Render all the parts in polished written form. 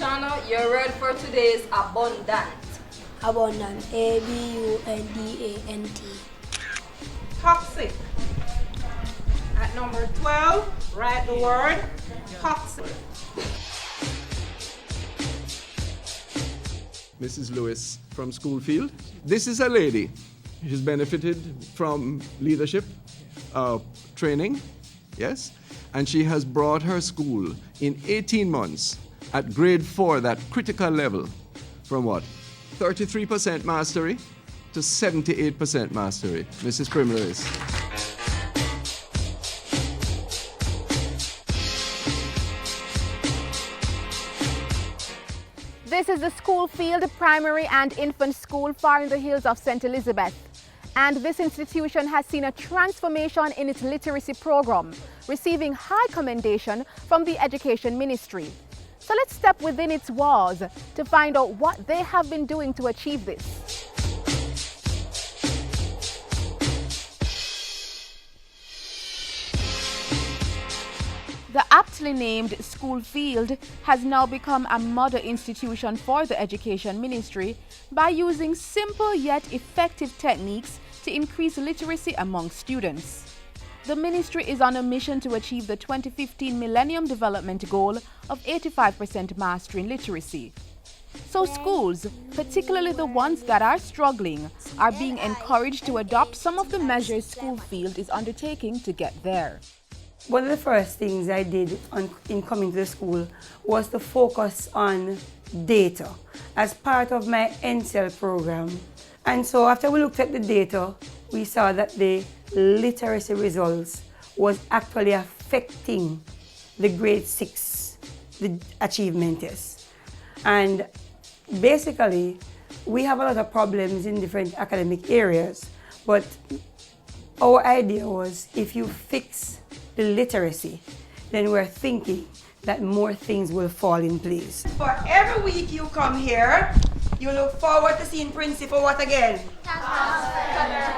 Attention, your word for today is abundant. Abundant. Abundant. Toxic. At number 12, write the word toxic. Mrs. Lewis from Schoolfield. This is a lady. She's benefited from leadership training, yes? And she has brought her school in 18 months at grade 4, that critical level, from what? 33% mastery to 78% mastery. Mrs. Prim Lewis. This is the Schoolfield Primary and Infant School far in the hills of St. Elizabeth. And this institution has seen a transformation in its literacy program, receiving high commendation from the Education Ministry. So let's step within its walls to find out what they have been doing to achieve this. The aptly named Schoolfield has now become a model institution for the Education Ministry by using simple yet effective techniques to increase literacy among students. The ministry is on a mission to achieve the 2015 Millennium Development Goal of 85% mastery in literacy. So schools, particularly the ones that are struggling, are being encouraged to adopt some of the measures Schoolfield is undertaking to get there. One of the first things I did in coming to the school was to focus on data as part of my NCL program. And so after we looked at the data, we saw that the literacy results was actually affecting the grade 6, the achievement test. And basically, we have a lot of problems in different academic areas, but our idea was if you fix the literacy, then we're thinking that more things will fall in place. For every week you come here, you look forward to seeing Principal what again? Top speller.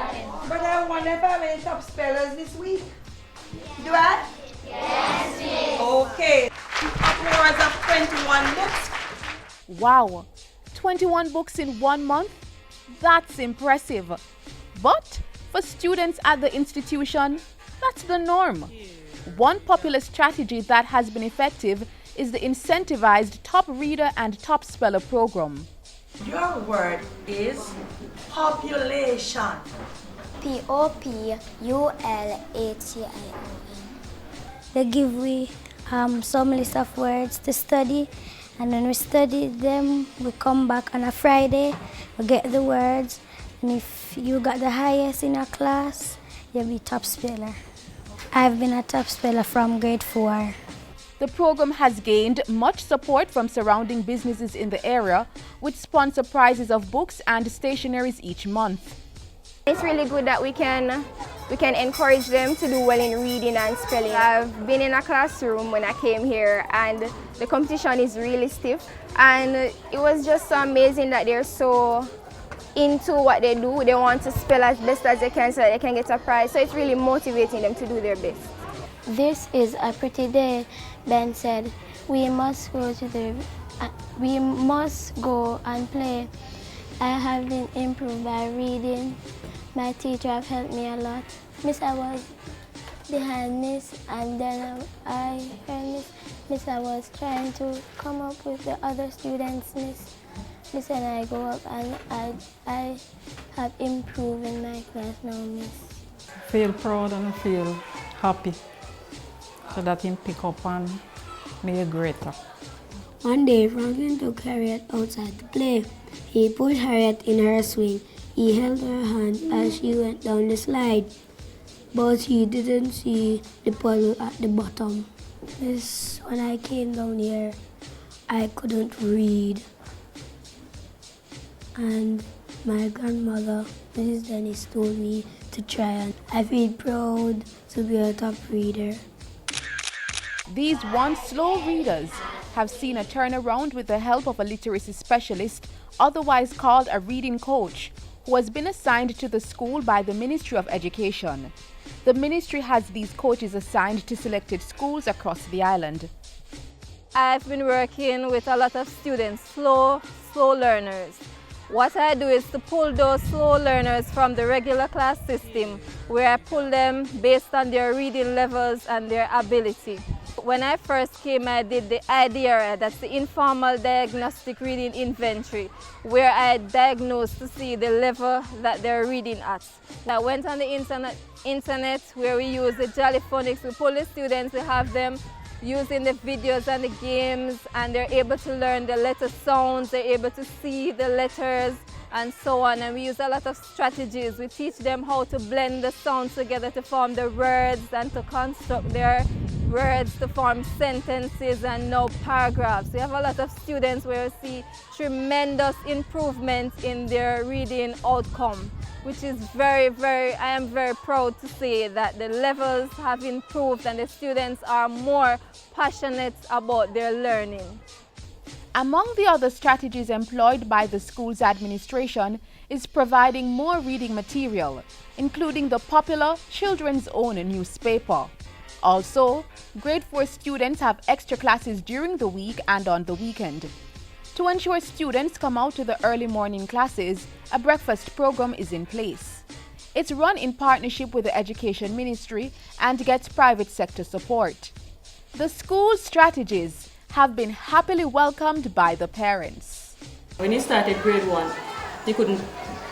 But I wonder if I have any top spellers this week. Do I? Yes, miss. Okay. Upwards of 21 books. Wow, 21 books in 1 month? That's impressive. But for students at the institution, that's the norm. One popular strategy that has been effective is the incentivized top reader and top speller program. Your word is population. Population. They give we some list of words to study, and when we study them, we come back on a Friday, we get the words, and if you got the highest in your class, you'll be top speller. I've been a top speller from grade 4. The program has gained much support from surrounding businesses in the area, which sponsor prizes of books and stationeries each month. It's really good that we can encourage them to do well in reading and spelling. I've been in a classroom when I came here, and the competition is really stiff, and it was just so amazing that they're so into what they do. They want to spell as best as they can so that they can get a prize, so it's really motivating them to do their best. This is a pretty day. Ben said, we must go and play. I have been improved by reading. My teacher have helped me a lot. Miss, I was behind Miss, and then I heard Miss, I was trying to come up with the other students, Miss, and I go up and I have improved in my class now, Miss. Feel proud and feel happy so that him pick up and make greater. One day, Franklin took Harriet outside to play. He put Harriet in her swing. He held her hand as she went down the slide, but he didn't see the puddle at the bottom. When I came down here, I couldn't read. And my grandmother, Mrs. Dennis, told me to try, and I feel proud to be a top reader. These once slow readers have seen a turnaround with the help of a literacy specialist, otherwise called a reading coach, who has been assigned to the school by the Ministry of Education. The ministry has these coaches assigned to selected schools across the island. I've been working with a lot of students, slow learners. What I do is to pull those slow learners from the regular class system, where I pull them based on their reading levels and their ability. When I first came, I did the IDRI, that's the Informal Diagnostic Reading Inventory, where I diagnosed to see the level that they're reading at. I went on the internet where we use the Jollyphonics. We pull the students, we have them using the videos and the games, and they're able to learn the letter sounds, they're able to see the letters and so on. And we use a lot of strategies. We teach them how to blend the sounds together to form the words and to construct their words to form sentences and now paragraphs. We have a lot of students where we see tremendous improvement in their reading outcome, which is I am very proud to say that the levels have improved and the students are more passionate about their learning. Among the other strategies employed by the school's administration is providing more reading material, including the popular Children's Own newspaper. Also, grade 4 students have extra classes during the week and on the weekend. To ensure students come out to the early morning classes, a breakfast program is in place. It's run in partnership with the Education Ministry and gets private sector support. The school's strategies have been happily welcomed by the parents. When he started grade 1, he couldn't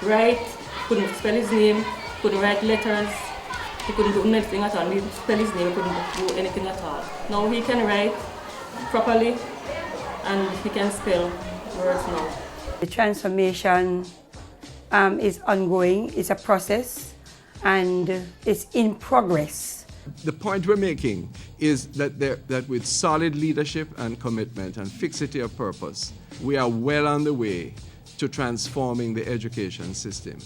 write, couldn't spell his name, couldn't write letters, he couldn't do anything at all. He couldn't spell his name, he couldn't do anything at all. Now he can write properly and he can spell words now. The transformation is ongoing, it's a process, and it's in progress. The point we're making is that with solid leadership and commitment and fixity of purpose, we are well on the way to transforming the education system.